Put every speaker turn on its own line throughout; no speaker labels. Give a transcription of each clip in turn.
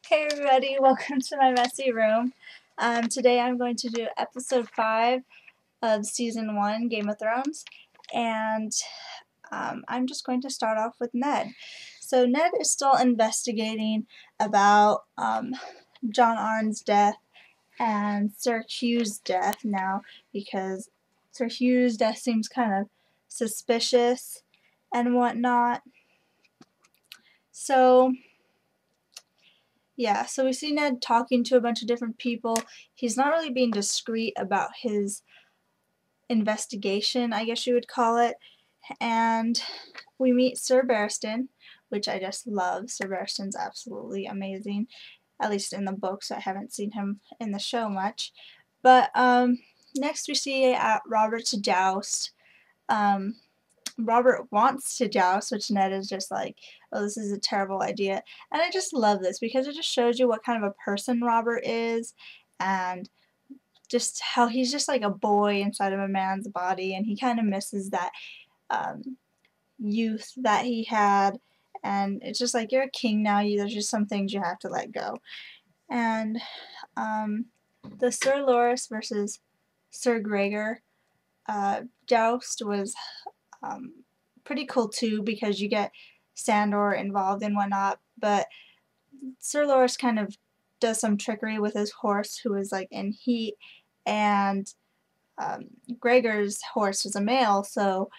Hey everybody, welcome to my messy room. Today I'm going to do episode 5 of season 1, Game of Thrones, and I'm just going to start off with Ned. So Ned is still investigating about Jon Arryn's death and Sir Hugh's death now, because Sir Hugh's death seems kind of suspicious and whatnot. So yeah, so we see Ned talking to a bunch of different people. He's not really being discreet about his investigation, I guess you would call it. And we meet Sir Barristan, which I just love. Sir Barristan's absolutely amazing, at least in the books. I haven't seen him in the show much. But next we see Robert's joust. Um, Robert wants to joust, which Ned is just like, oh, this is a terrible idea. And I just love this because it just shows you what kind of a person Robert is and just how he's just like a boy inside of a man's body, and he kind of misses that youth that he had. And it's just like, you're a king now, there's just some things you have to let go. And the Sir Loras versus Sir Gregor joust was pretty cool too, because you get Sandor involved and whatnot, but Sir Loras kind of does some trickery with his horse, who is like in heat, and Gregor's horse was a male, so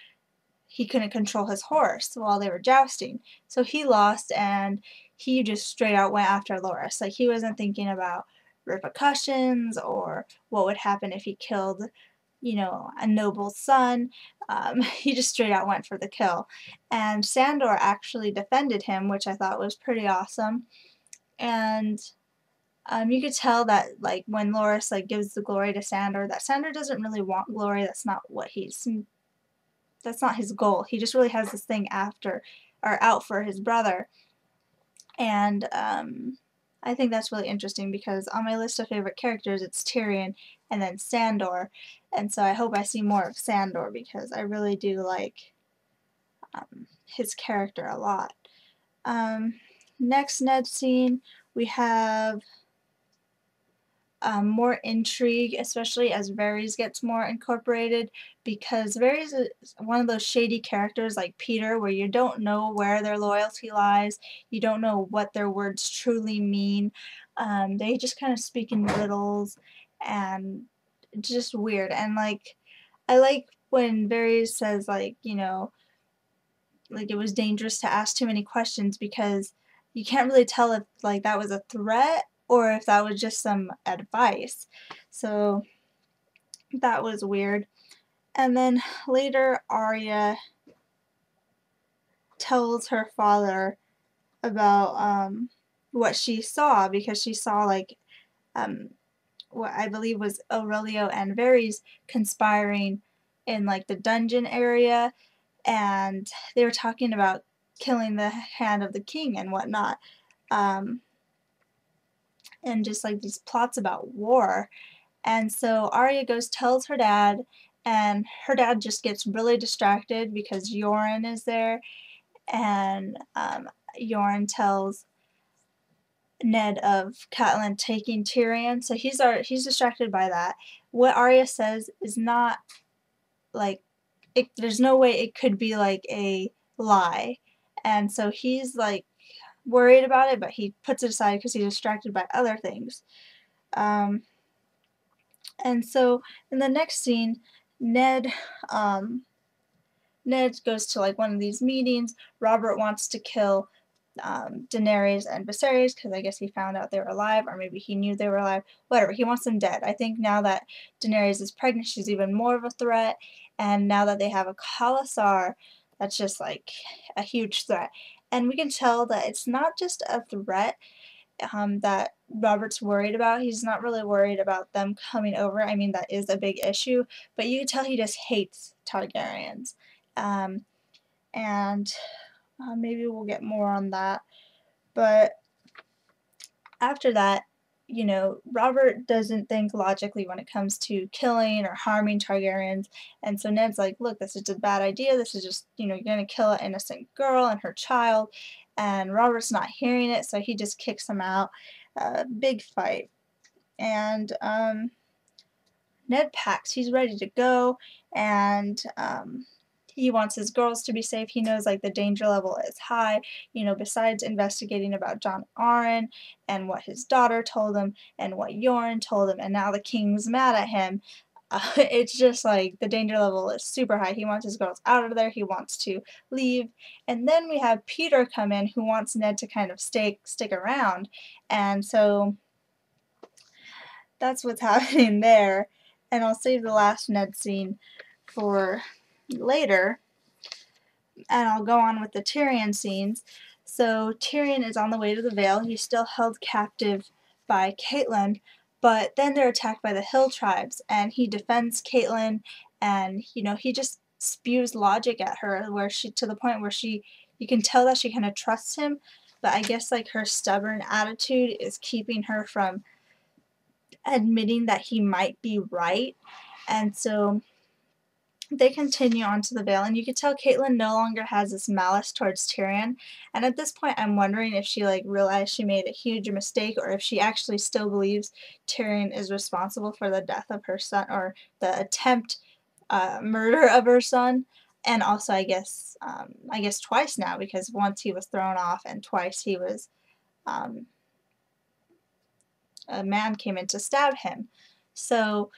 he couldn't control his horse while they were jousting. So he lost, and he just straight out went after Loras. Like, he wasn't thinking about repercussions or what would happen if he killed, a noble's son. He just straight out went for the kill. And Sandor actually defended him, which I thought was pretty awesome. And you could tell that, like, when Loras gives the glory to Sandor, that Sandor doesn't really want glory. That's not his goal. He just really has this thing out for his brother. And I think that's really interesting, because on my list of favorite characters it's Tyrion and then Sandor, and so I hope I see more of Sandor, because I really do like his character a lot. Next Ned scene, we have more intrigue, especially as Varys gets more incorporated, because Varys is one of those shady characters like Peter, where you don't know where their loyalty lies, you don't know what their words truly mean. They just kind of speak in riddles, and just weird. And I like when Varys says, it was dangerous to ask too many questions, because you can't really tell if that was a threat or if that was just some advice. So that was weird. And then later Arya tells her father about what she saw, because she saw what I believe was Aurelio and Varys conspiring in the dungeon area, and they were talking about killing the hand of the king and whatnot, and just these plots about war. And so Arya goes, tells her dad, and her dad just gets really distracted because Yoren is there, and Yoren tells Ned of Catelyn taking Tyrion, so he's distracted by that. What Arya says is not there's no way it could be a lie, and so he's worried about it, but he puts it aside because he's distracted by other things. And so in the next scene, Ned Ned goes to one of these meetings. Robert wants to kill Daenerys and Viserys, because I guess he found out they were alive, or maybe he knew they were alive. Whatever, he wants them dead. I think now that Daenerys is pregnant, she's even more of a threat, and now that they have a Khalasar, that's just a huge threat. And we can tell that it's not just a threat that Robert's worried about. He's not really worried about them coming over. I mean, that is a big issue, but you can tell he just hates Targaryens. And maybe we'll get more on that. But after that, Robert doesn't think logically when it comes to killing or harming Targaryens. And so Ned's like, look, this is a bad idea. This is just, you're going to kill an innocent girl and her child. and Robert's not hearing it, so he just kicks him out. Big fight. And Ned packs. He's ready to go, and he wants his girls to be safe. He knows like the danger level is high, you know, besides investigating about John Arryn and what his daughter told him and what Yoren told him, and now the king's mad at him. It's just like the danger level is super high. He wants his girls out of there. He wants to leave. And then we have Peter come in, who wants Ned to kind of stick around. And so that's what's happening there. And I'll save the last Ned scene for later, and I'll go on with the Tyrion scenes. So Tyrion is on the way to the Vale. He's still held captive by Catelyn, but then they're attacked by the Hill tribes, and he defends Catelyn, and you know, he just spews logic at her, where she, to the point where you can tell that she kind of trusts him, but I guess like her stubborn attitude is keeping her from admitting that he might be right. And so they continue on to the Vale, and you can tell Catelyn no longer has this malice towards Tyrion. And at this point, I'm wondering if she like realized she made a huge mistake, or if she actually still believes Tyrion is responsible for the death of her son, or the attempt murder of her son. And also, I guess twice now, because once he was thrown off, and twice he was a man came in to stab him. So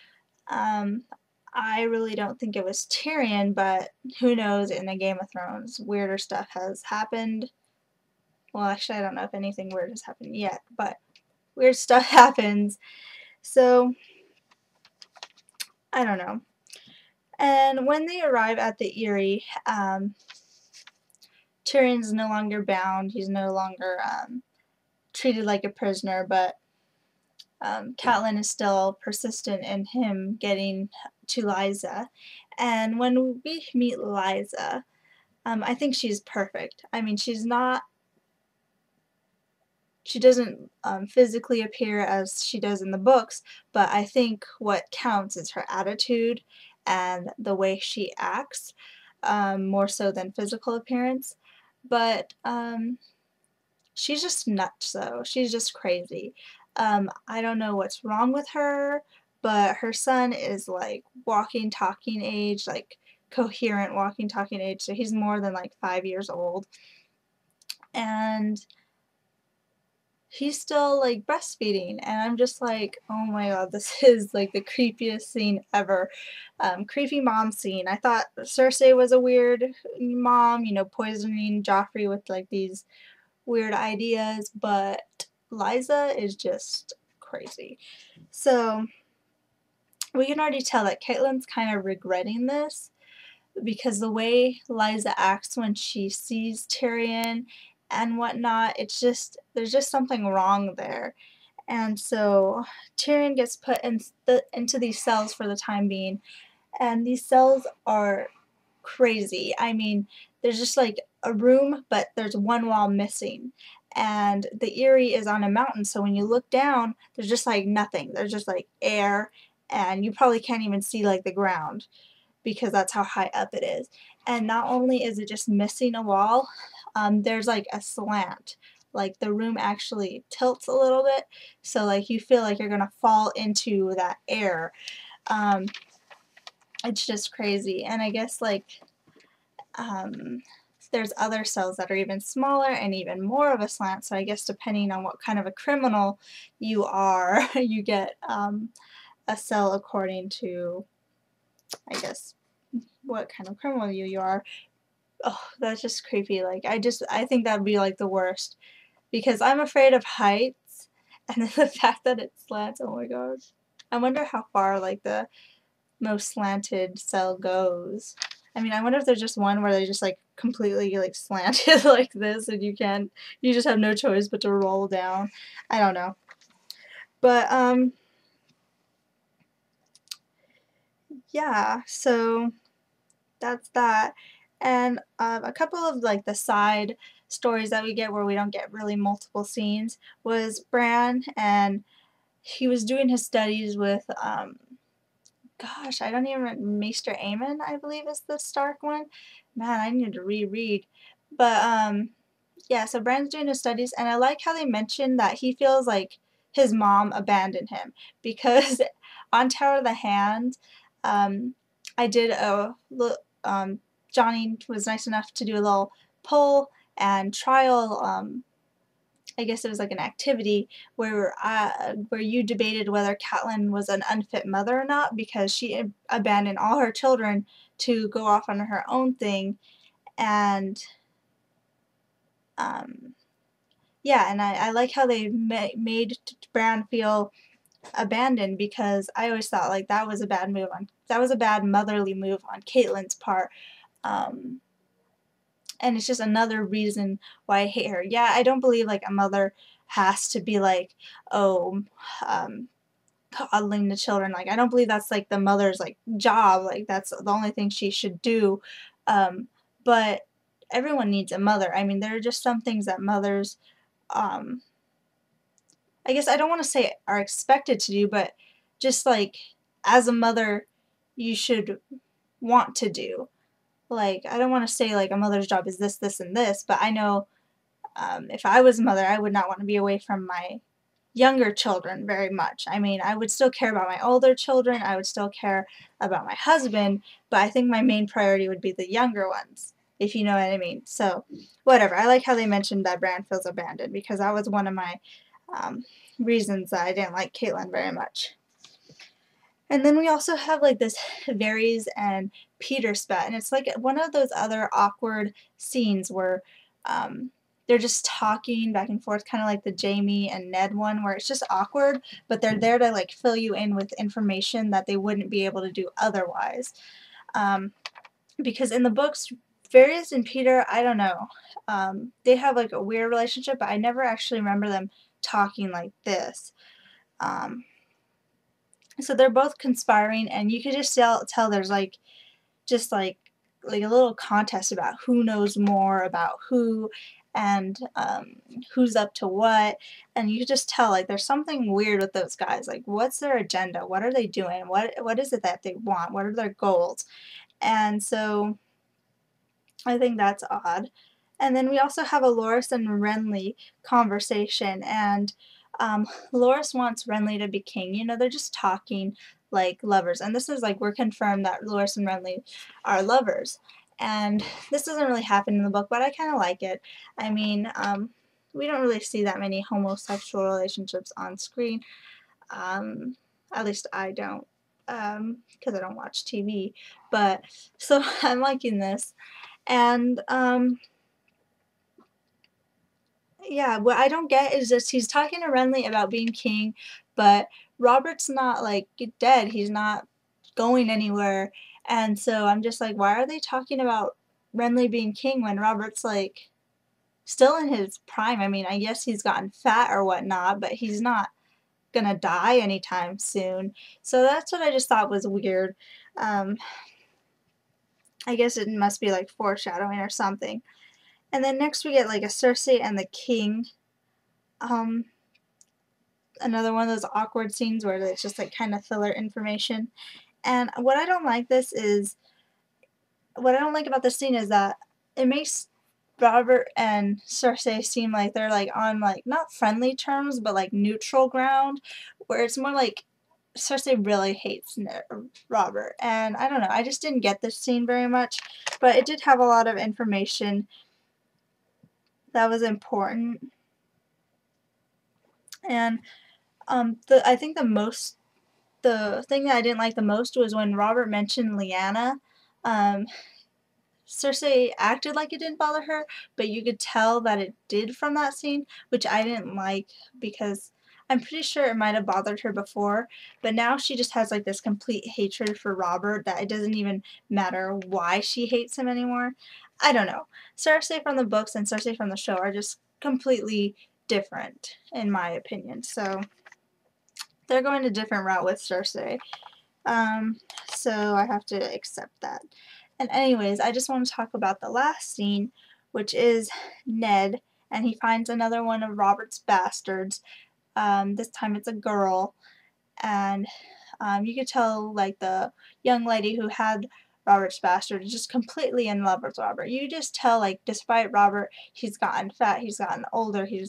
I really don't think it was Tyrion, but who knows, in the Game of Thrones, weirder stuff has happened. Well, actually, I don't know if anything weird has happened yet, but weird stuff happens. So, I don't know. And when they arrive at the Eyrie, Tyrion's no longer bound. He's no longer treated like a prisoner, but Catelyn is still persistent in him getting to Lysa. And when we meet Lysa, I think she's perfect. I mean, she doesn't physically appear as she does in the books, but I think what counts is her attitude and the way she acts, more so than physical appearance. But she's just nuts, though. She's just crazy. I don't know what's wrong with her, but her son is like walking, talking age, like coherent walking, talking age, so he's more than like 5 years old. And he's still like breastfeeding, and I'm just like, oh my god, this is like the creepiest scene ever. Creepy mom scene. I thought Cersei was a weird mom, you know, poisoning Joffrey with like these weird ideas, but Lysa is just crazy. So we can already tell that Catelyn's kind of regretting this, because the way Lysa acts when she sees Tyrion and whatnot, it's just, there's just something wrong there. And so Tyrion gets put into these cells for the time being, and these cells are crazy. I mean, there's just like a room, but there's one wall missing. And the Eyrie is on a mountain, so when you look down, there's just like nothing. There's just like air, and you probably can't even see like the ground, because that's how high up it is. And not only is it just missing a wall, there's like a slant. Like the room actually tilts a little bit, so like you feel like you're gonna fall into that air. It's just crazy. And I guess like there's other cells that are even smaller and even more of a slant, so I guess depending on what kind of a criminal you are, you get a cell according to, I guess, what kind of criminal you are. Oh, that's just creepy. Like, I think that would be like the worst, because I'm afraid of heights, and then the fact that it slants, oh my gosh. I wonder how far like the most slanted cell goes. I mean, I wonder if there's just one where they just like completely like slanted like this, and you just have no choice but to roll down. I don't know. But yeah, so that's that. And a couple of like the side stories that we get where we don't get really multiple scenes was Bran, and he was doing his studies with gosh, I don't even, Maester Aemon, I believe is the Stark one. Man, I need to reread. But yeah, so Bran's doing his studies, and I like how they mention that he feels like his mom abandoned him because on Tower of the Hand, um, I did Johnny was nice enough to do a little poll and trial. I guess it was like an activity where you debated whether Catelyn was an unfit mother or not because she abandoned all her children to go off on her own thing, and um, yeah, and I like how they made Bran feel abandoned because I always thought like that was a bad motherly move on Caitlyn's part. Um, and it's just another reason why I hate her. Yeah, I don't believe like a mother has to be like, oh, um, coddling the children. Like I don't believe that's like the mother's like job. Like that's the only thing she should do. Um, but everyone needs a mother. I mean, there are just some things that mothers, um, I guess I don't want to say are expected to do, but just like as a mother, you should want to do. Like I don't want to say like a mother's job is this, this, and this, but I know if I was a mother, I would not want to be away from my younger children very much. I mean, I would still care about my older children, I would still care about my husband, but I think my main priority would be the younger ones, if you know what I mean. So, whatever. I like how they mentioned that Bran feels abandoned because that was one of my um, reasons that I didn't like Caitlyn very much. And then we also have like this Varys and Peter spat, and it's like one of those other awkward scenes where um, they're just talking back and forth, kind of like the Jamie and Ned one, where it's just awkward, but they're there to like fill you in with information that they wouldn't be able to do otherwise. Um, because in the books, Varys and Peter, I don't know, they have like a weird relationship, but I never actually remember them talking like this. Um, so they're both conspiring, and you could just tell there's like just like a little contest about who knows more about who and who's up to what, and you could just tell like there's something weird with those guys. Like what's their agenda? What are they doing? What is it that they want? What are their goals? And so I think that's odd. And then we also have a Loras and Renly conversation, and Loras wants Renly to be king. You know, they're just talking like lovers, and this is like we're confirmed that Loras and Renly are lovers. And this doesn't really happen in the book, but I kind of like it. I mean, we don't really see that many homosexual relationships on screen. Um, at least I don't, because I don't watch TV. But so I'm liking this. And yeah, what I don't get is just he's talking to Renly about being king, but Robert's not like dead. He's not going anywhere. And so I'm just like, why are they talking about Renly being king when Robert's like still in his prime? I mean, I guess he's gotten fat or whatnot, but he's not gonna die anytime soon. So that's what I just thought was weird. Um, I guess it must be like foreshadowing or something. And then next we get like a Cersei and the king. Um, Another one of those awkward scenes where it's just like kind of filler information. And what I don't like about this scene is that it makes Robert and Cersei seem like they're like on like not friendly terms but like neutral ground, where it's more like Cersei really hates Robert. And I don't know, I just didn't get this scene very much, but it did have a lot of information that was important. And I think the thing that I didn't like the most was when Robert mentioned Lyanna. Um, Cersei acted like it didn't bother her, but you could tell that it did from that scene, which I didn't like because I'm pretty sure it might have bothered her before, but now she just has like this complete hatred for Robert that it doesn't even matter why she hates him anymore. I don't know. Cersei from the books and Cersei from the show are just completely different in my opinion. So they're going a different route with Cersei. So I have to accept that. And anyways, I just want to talk about the last scene, which is Ned, and he finds another one of Robert's bastards. This time it's a girl, and you could tell like the young lady who had Robert's bastard, is just completely in love with Robert. You just tell, like, despite Robert, he's gotten fat, he's gotten older, he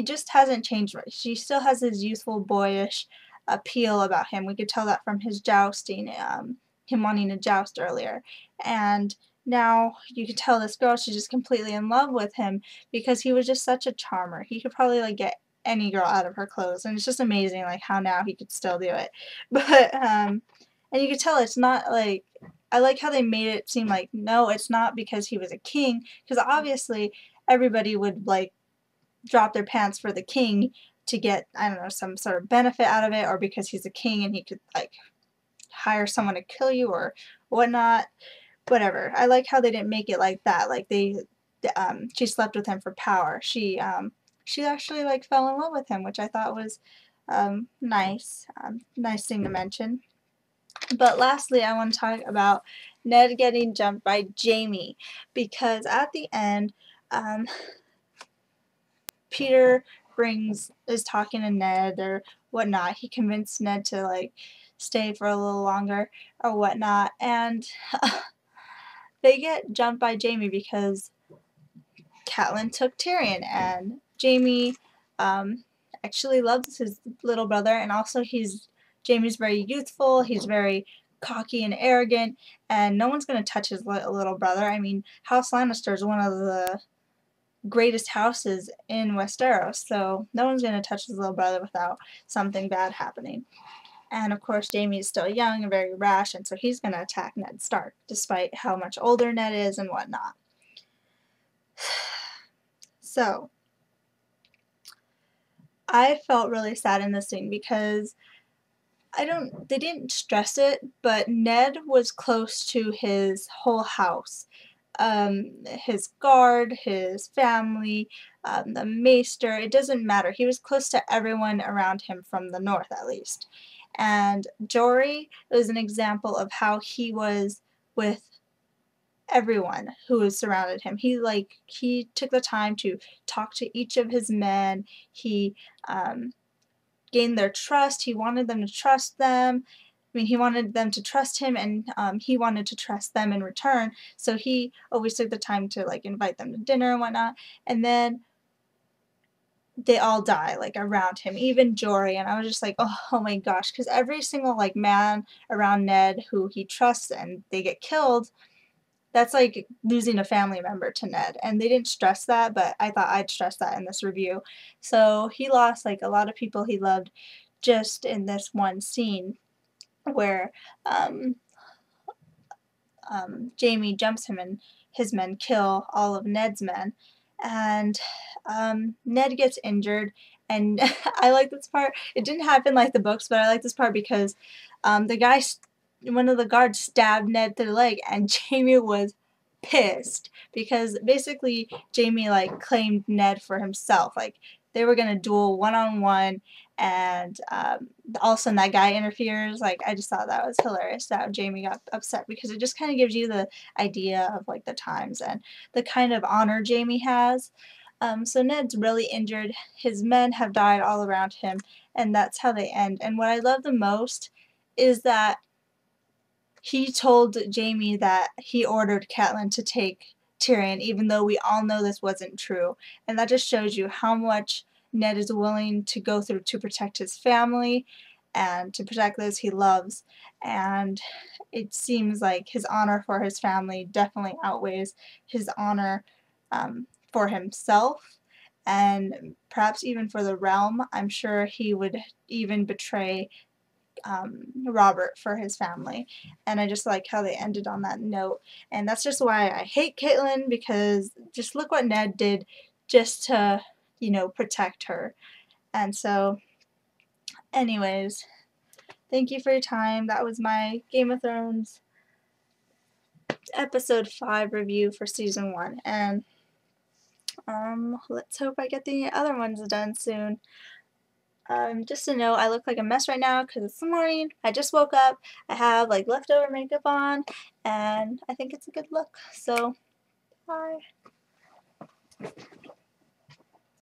just hasn't changed much. He still has his youthful, boyish appeal about him. We could tell that from his jousting, him wanting to joust earlier. And now you could tell this girl, she's just completely in love with him because he was just such a charmer. He could probably, like, get any girl out of her clothes, and it's just amazing, like, how now he could still do it. But, and you could tell it's not, like, I like how they made it seem like, no, it's not because he was a king, because obviously everybody would, like, drop their pants for the king to get, I don't know, some sort of benefit out of it, or because he's a king and he could, like, hire someone to kill you or whatnot. Whatever. I like how they didn't make it like that. Like, she slept with him for power. She actually, like, fell in love with him, which I thought was nice. Nice thing to mention. But lastly, I want to talk about Ned getting jumped by Jaime, because at the end, Peter is talking to Ned or whatnot. He convinced Ned to, like, stay for a little longer or whatnot, and they get jumped by Jaime because Catelyn took Tyrion, and Jaime actually loves his little brother, and also Jaime's very youthful, he's very cocky and arrogant, and no one's going to touch his little brother. I mean, House Lannister is one of the greatest houses in Westeros, so no one's going to touch his little brother without something bad happening. And of course, Jaime is still young and very rash, and so he's going to attack Ned Stark, despite how much older Ned is and whatnot. So, I felt really sad in this scene because they didn't stress it, but Ned was close to his whole house. His guard, his family, the maester, it doesn't matter. He was close to everyone around him from the north, at least. And Jory was an example of how he was with everyone who surrounded him. He took the time to talk to each of his men. He gained their trust. He wanted them to trust them. I mean, he wanted them to trust him, and he wanted to trust them in return. So he always took the time to, like, invite them to dinner and whatnot. And then they all die, like, around him, even Jory. And I was just like, oh my gosh, because every single, like, man around Ned who he trusts and they get killed, that's like losing a family member to Ned. And they didn't stress that, but I thought I'd stress that in this review. So he lost, like, a lot of people he loved just in this one scene where Jaime jumps him and his men kill all of Ned's men, and Ned gets injured. And I like this part. It didn't happen like the books, but I like this part because one of the guards stabbed Ned through the leg, and Jaime was pissed because basically Jaime, like, claimed Ned for himself. Like, they were gonna duel one-on-one, and all of a sudden that guy interferes. Like, I just thought that was hilarious that Jaime got upset, because it just kind of gives you the idea of, like, the times and the kind of honor Jaime has. So Ned's really injured. His men have died all around him, and that's how they end. And what I love the most is that he told Jaime that he ordered Catelyn to take Tyrion, even though we all know this wasn't true. And that just shows you how much Ned is willing to go through to protect his family and to protect those he loves. And it seems like his honor for his family definitely outweighs his honor for himself, and perhaps even for the realm. I'm sure he would even betray Robert for his family. And I just like how they ended on that note. And that's just why I hate Catelyn, because just look what Ned did just to, you know, protect her. And so, anyways, thank you for your time. That was my Game of Thrones episode 5 review for season 1. And let's hope I get the other ones done soon. Just to know, I look like a mess right now because it's the morning. I just woke up. I have, like, leftover makeup on, and I think it's a good look. So, bye.